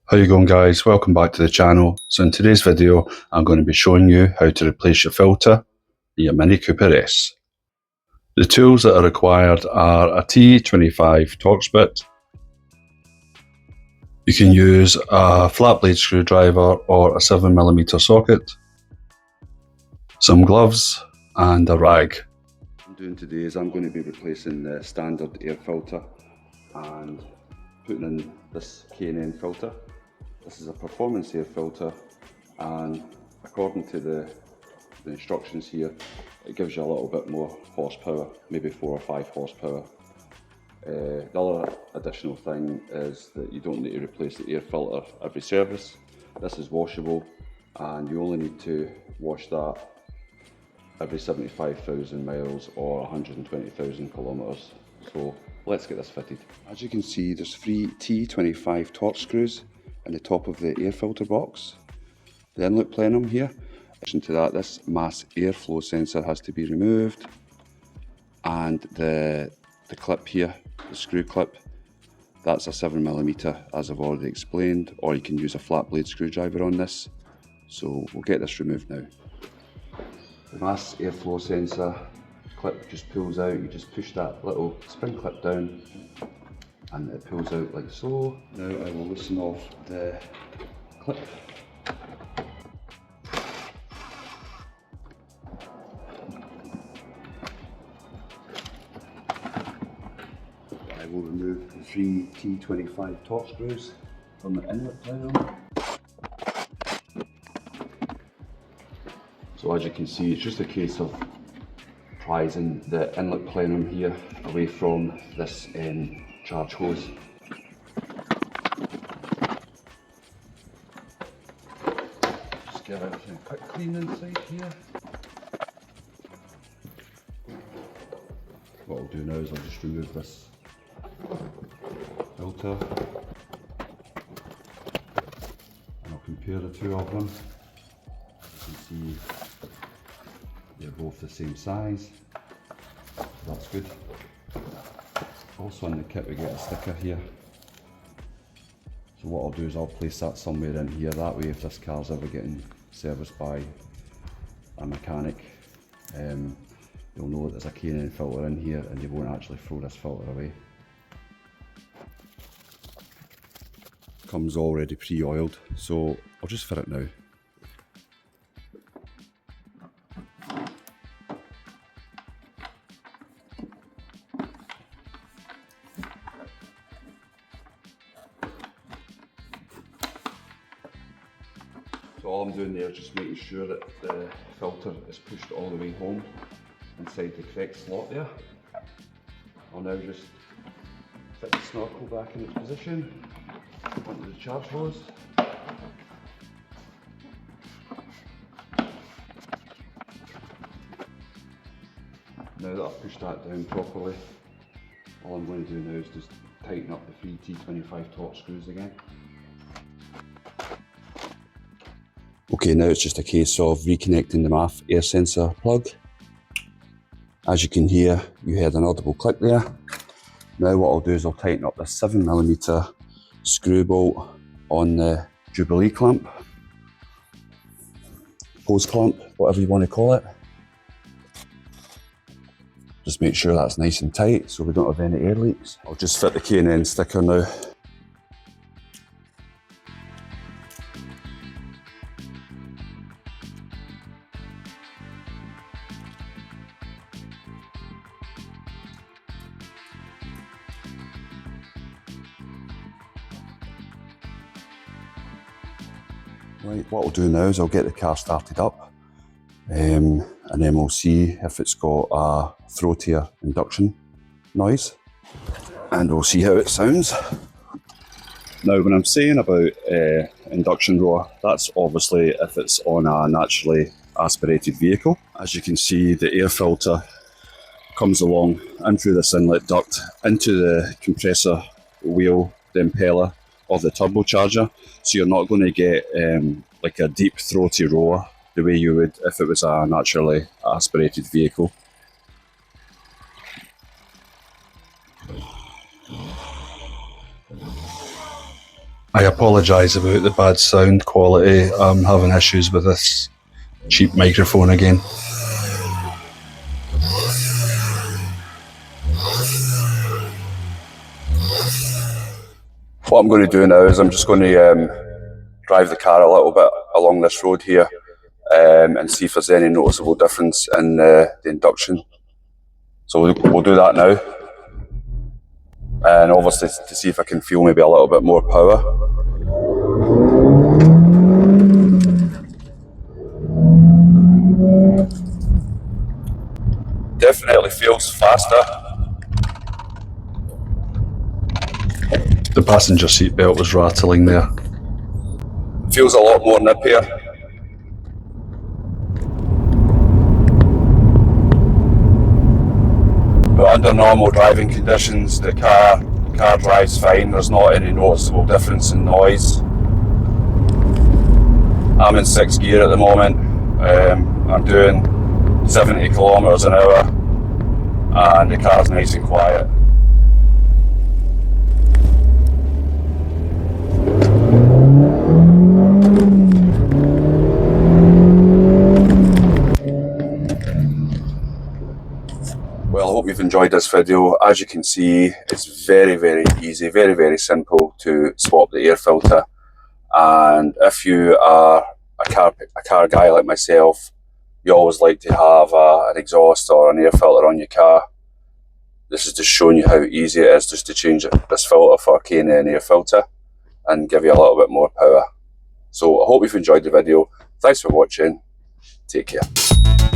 How you going, guys? Welcome back to the channel. So in today's video I'm going to be showing you how to replace your filter in your Mini Cooper S. The tools that are required are a T25 Torx bit. You can use a flat blade screwdriver or a 7mm socket, some gloves and a rag. What I'm doing today is I'm going to be replacing the standard air filter and putting in this K&N filter. This is a performance air filter, and according to the instructions here, it gives you a little bit more horsepower, maybe 4 or 5 horsepower. The other additional thing is that you don't need to replace the air filter every service. This is washable and you only need to wash that every 75,000 miles or 120,000 kilometres. So let's get this fitted. As you can see, there's 3 T25 Torx screws in the top of the air filter box. The inlet plenum here. In addition to that, this mass airflow sensor has to be removed, and the clip here, the screw clip, that's a 7mm as I've already explained, or you can use a flat blade screwdriver on this. So we'll get this removed now. The mass airflow sensor clip just pulls out. You just push that little spring clip down and it pulls out like so. Now I will loosen off the clip. I will remove the 3 T25 Torx screws from the inlet plenum. So as you can see, it's just a case of prizing the inlet plenum here away from this charge hose. Just give everything a quick clean inside here. What I'll do now is I'll just remove this filter and I'll compare the two of them. As you can see, they're both the same size. That's good. Also on the kit we get a sticker here. So what I'll do is I'll place that somewhere in here, that way if this car's ever getting serviced by a mechanic, they'll know that there's a K&N filter in here and they won't actually throw this filter away. Comes already pre-oiled, so I'll just fit it now. So all I'm doing there is just making sure that the filter is pushed all the way home inside the correct slot there. I'll now just fit the snorkel back in its position onto the charge hose. Now that I've pushed that down properly, all I'm going to do now is just tighten up the 3 T25 Torx screws again. Okay, now it's just a case of reconnecting the MAF air sensor plug. As you can hear, you heard an audible click there. Now what I'll do is I'll tighten up the 7mm screw bolt on the Jubilee clamp, hose clamp, whatever you want to call it. Just make sure that's nice and tight so we don't have any air leaks. I'll just fit the K&N sticker now. Right, what I'll do now is I'll get the car started up and then we'll see if it's got a throatier induction noise and we'll see how it sounds. Now when I'm saying about induction roar, that's obviously if it's on a naturally aspirated vehicle. As you can see, the air filter comes along in through this inlet duct into the compressor wheel, the impeller of the turbocharger, so you're not going to get like a deep throaty roar the way you would if it was a naturally aspirated vehicle. I apologise about the bad sound quality. I'm having issues with this cheap microphone again. What I'm going to do now is I'm just going to drive the car a little bit along this road here and see if there's any noticeable difference in the induction. So we'll do that now. And obviously to see if I can feel maybe a little bit more power. Definitely feels faster. The passenger seat belt was rattling there. Feels a lot more nippier. But under normal driving conditions, the car drives fine. There's not any noticeable difference in noise. I'm in 6th gear at the moment. I'm doing 70 kilometers an hour and the car's nice and quiet. Well, I hope you've enjoyed this video. As you can see, it's very, very easy, very, very simple to swap the air filter. And if you are a car guy like myself, you always like to have an exhaust or an air filter on your car. This is just showing you how easy it is just to change this filter for a K&N air filter and give you a little bit more power. So I hope you've enjoyed the video. Thanks for watching. Take care.